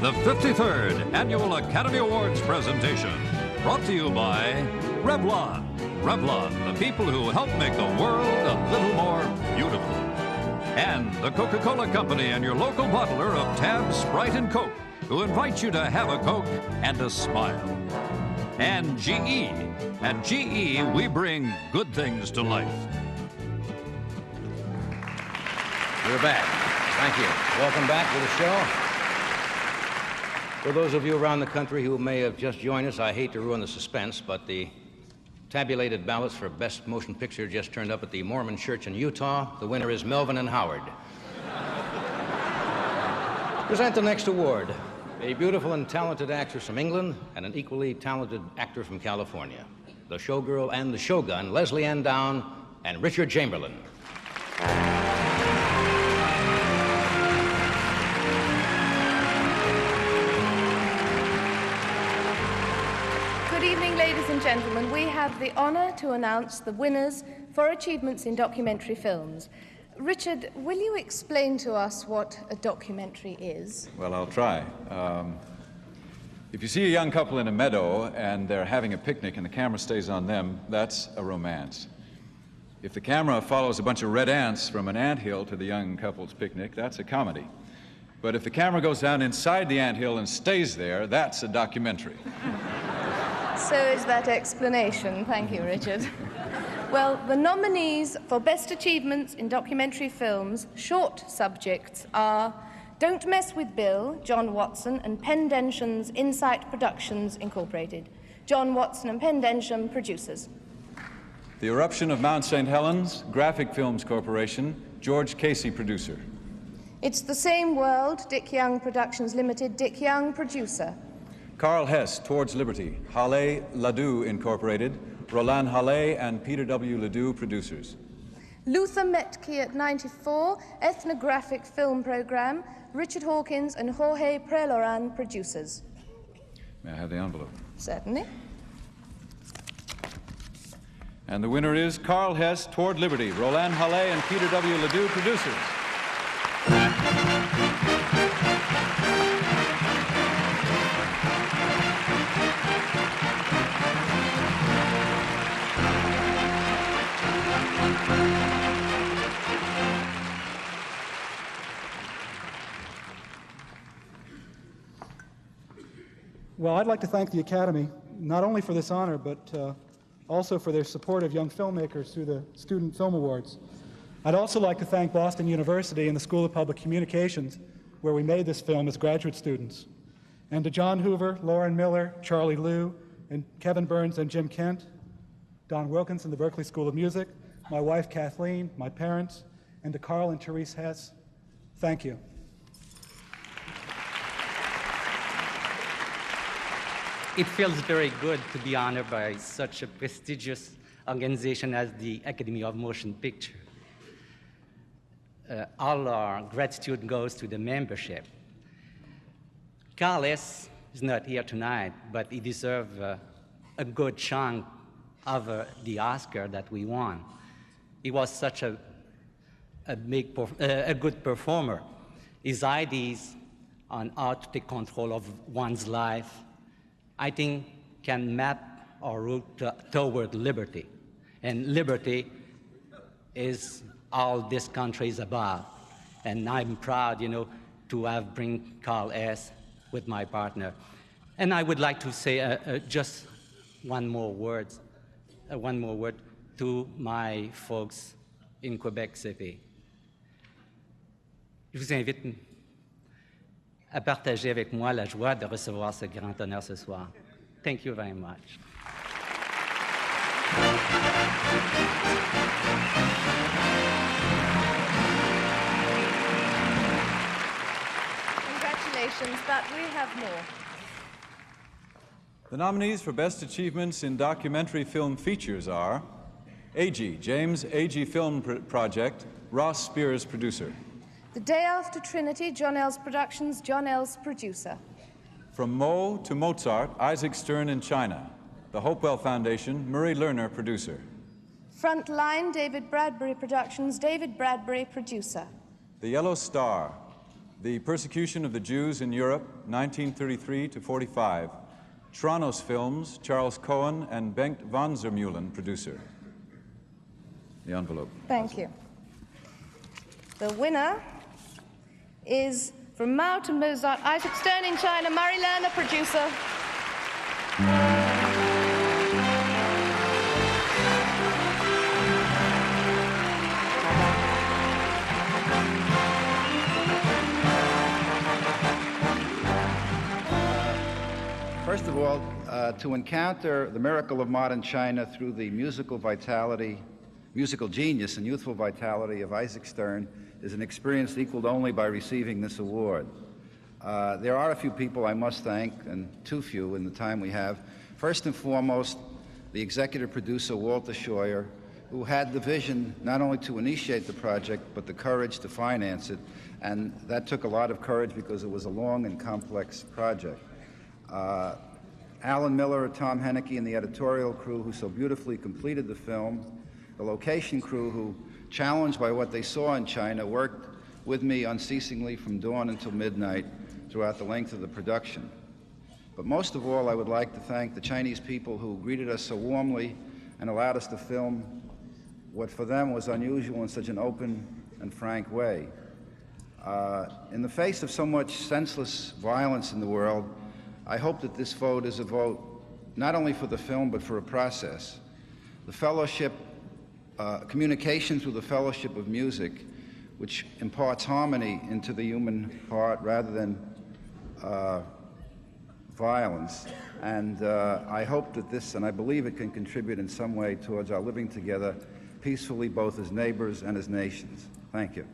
the 53rd Annual Academy Awards presentation, brought to you by Revlon. Revlon, the people who help make the world a little more beautiful. And the Coca-Cola Company and your local bottler of Tab, Sprite, and Coke, who invite you to have a Coke and a smile. And GE. At GE, we bring good things to life. We're back. Thank you. Welcome back to the show. For those of you around the country who may have just joined us, I hate to ruin the suspense, but the tabulated ballots for Best Motion Picture just turned up at the Mormon Church in Utah. The winner is Melvin and Howard. Present the next award. A beautiful and talented actress from England and an equally talented actor from California. The showgirl and the shogun, Lesley-Anne Down and Richard Chamberlain. Good evening, ladies and gentlemen. We have the honor to announce the winners for achievements in documentary films. Richard, will you explain to us what a documentary is? Well, I'll try. If you see a young couple in a meadow and they're having a picnic and the camera stays on them, that's a romance. If the camera follows a bunch of red ants from an anthill to the young couple's picnic, that's a comedy. But if the camera goes down inside the anthill and stays there, that's a documentary. So is that explanation. Thank you, Richard. Well, the nominees for Best Achievements in Documentary Films, short subjects, are Don't Mess with Bill, John Watson and Penn Densham's Insight Productions, Incorporated. John Watson and Penn Densham, producers. The Eruption of Mount St. Helens, Graphic Films Corporation, George Casey, producer. It's the Same World, Dick Young Productions Limited, Dick Young, producer. Carl Hess, Towards Liberty, Halle Ledoux, Incorporated, Roland Halle and Peter W. Ledoux, producers. Luther Metke at 94, Ethnographic Film Program, Richard Hawkins and Jorge Preloran, producers. May I have the envelope? Certainly. And the winner is Carl Hess, Toward Liberty, Roland Halle and Peter W. Ledoux, producers. Well, I'd like to thank the Academy, not only for this honor, but also for their support of young filmmakers through the Student Film Awards. I'd also like to thank Boston University and the School of Public Communications, where we made this film as graduate students. And to John Hoover, Lauren Miller, Charlie Liu, and Kevin Burns and Jim Kent, Don Wilkins and the Berklee School of Music, my wife Kathleen, my parents, and to Carl and Therese Hess, thank you. It feels very good to be honored by such a prestigious organization as the Academy of Motion Picture. All our gratitude goes to the membership. Carl S. is not here tonight, but he deserves a good chunk of the Oscar that we won. He was such a good performer. His ideas on how to take control of one's life, I think, can map our route toward liberty. And liberty is all this country is about. And I'm proud, to have bring Carl S. with my partner. And I would like to say just one more word to my folks in Quebec City. Je vous invite à partager avec moi la joie de recevoir ce grand honneur ce soir. Thank you very much. Congratulations, but we have more. The nominees for Best Achievements in Documentary Film Features are AG, James A.G. Film Project, Ross Spears, producer. The Day After Trinity, John Ells Productions, John Ells, producer. From Mo to Mozart, Isaac Stern in China. The Hopewell Foundation, Murray Lerner, producer. Frontline, David Bradbury Productions, David Bradbury, producer. The Yellow Star, The Persecution of the Jews in Europe, 1933 to 45. Tronos Films, Charles Cohen and Bengt van Zermeulen, producer. The envelope. Thank you. The winner is from Maut and Mozart, Isaac Stern in China, Murray Lerner, producer. First of all, to encounter the miracle of modern China through the musical genius and youthful vitality of Isaac Stern is an experience equaled only by receiving this award. There are a few people I must thank, and too few in the time we have. First and foremost, the executive producer, Walter Scheuer, who had the vision not only to initiate the project, but the courage to finance it. And that took a lot of courage because it was a long and complex project. Alan Miller, Tom Hennicky, and the editorial crew who so beautifully completed the film. The location crew who, challenged by what they saw in China, worked with me unceasingly from dawn until midnight throughout the length of the production. But most of all, I would like to thank the Chinese people who greeted us so warmly and allowed us to film what for them was unusual in such an open and frank way. In the face of so much senseless violence in the world, I hope that this vote is a vote not only for the film, but for a process. The fellowship, communication through the fellowship of music, which imparts harmony into the human heart rather than violence. And I hope that this, and I believe it can contribute in some way towards our living together peacefully, both as neighbors and as nations. Thank you.